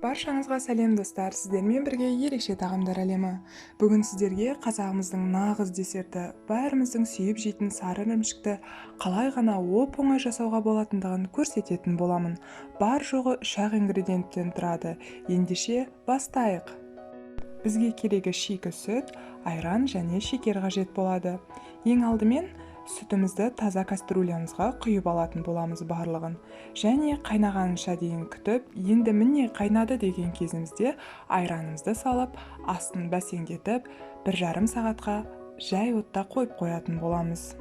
Баршаңызға сәлем достар, сіздермен бірге ерекше тағамдар әлемі. Бүгін сіздерге қазағымыздың нағыз десерті, бәріміздің сүйіп жейтін сары ірімшікті қалай ғана оп-оңай жасауға болатындығын көрсететін боламын. Бар жоғы 3-ақ ингредиенттен тұрады. Ендеше бастайық. Бізге керегі шикі сүт, айран және шекер қажет болады. Ең алдымен сүтімізді таза кастрюлямызға құйып алатын боламыз барлығын. Және қайнағанша дейін күтіп, енді міне қайнады деген кезімізде айранымызды салып, астын бәсеңдетіп, 1,5 сағатқа жай отта қойып қоятын боламыз.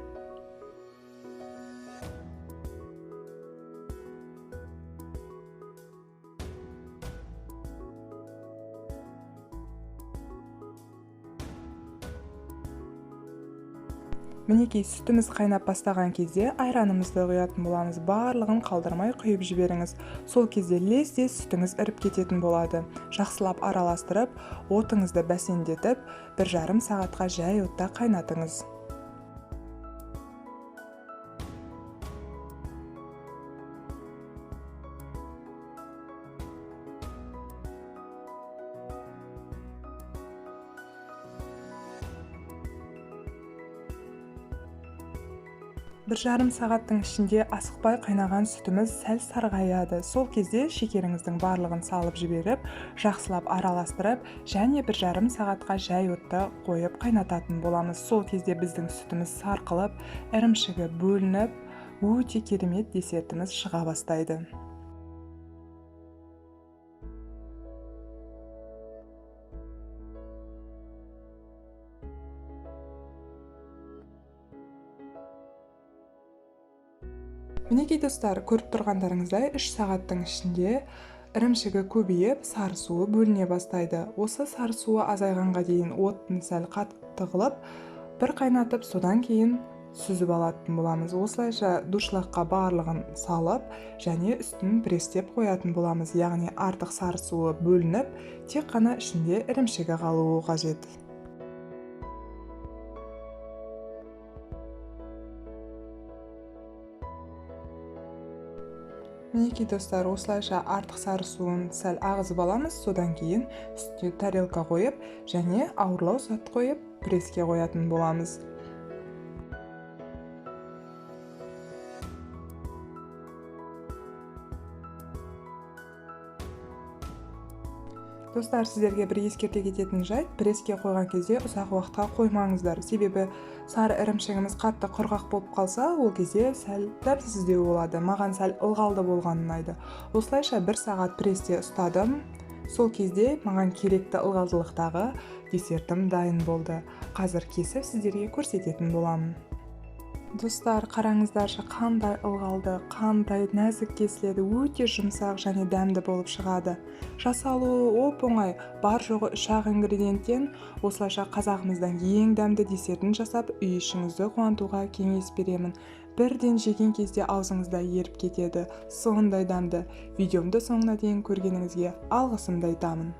Мінекей сүтіміз қайнап бастаған кезде айранымызды құятын боламыз. Барлығын қалдырмай құйып жіберіңіз. Сол кезде лезде сүтіңіз іріп кететін болады. Жақсылап араластырып, отыңызды бәсеңдетіп, 1,5 сағатқа жай отта қайнатыңыз. Бір жарым сағаттың ішінде асықпай қайнаған сүтіміз сәл сарғаяды. Сол кезде шекеріңіздің барлығын салып жіберіп, жақсылап араластырып, және 1,5 сағатқа жай отта қойып қайнататын боламыз. Сол кезде біздің сүтіміз сарқылып, ірімшігі бөлініп, өте керемет десертіміз шыға бастайды. Мінекей достар, көріп тұрғандарыңыздай 3 сағаттың ішінде ірімшігі көбейіп, сары суы бөліне бастайды. Осы сары суы азайғанға дейін оттың сәл қатты қылып, бір қайнатып, содан кейін сүзіп алатын боламыз. Осылайша душлаққа барлығын салып, және үстін престеп қоятын боламыз. Яғни артық сары суы бөлініп, тек қана ішінде ірімшігі қалуы қажет. Мінекей достар, осылайша артық сары суын сәл ағызып аламыз, содан кейін үстіне тарелка қойып, және ауырлау сат қойып, преске қоятын боламыз. Достар, сіздерге бір ескерте кететін жайт, преске қойған кезде ұзақ уақытқа қоймаңыздар. Себебі сары ірімшігіміз қатты құрғақ болып қалса, ол кезде сәл дәмсіздеу болады. Маған сәл ылғалды болғаны ұнайды. Осылайша 1 сағат престе ұстадым. Сол кезде маған керекті ылғалдылықтағы десертім дайын болды. Қазір кесіп сіздерге көрсететін боламын. Достар, қараңыздаршы, қандай ылғалды, қандай нәзік кесіледі, өте жұмсақ және дәмді болып шығады. Жасалуы оп-оңай, бар жоғы 3-ақ ингредиенттен осылайша қазағымыздан ең дәмді десертін жасап, үй ішіңізді қуантуға кеңес беремін. Бірден жеген кезде аузыңызда еріп кетеді, сондай дәмді. Видеомды соңына дейін көргеніңізге алғысымды айтамын.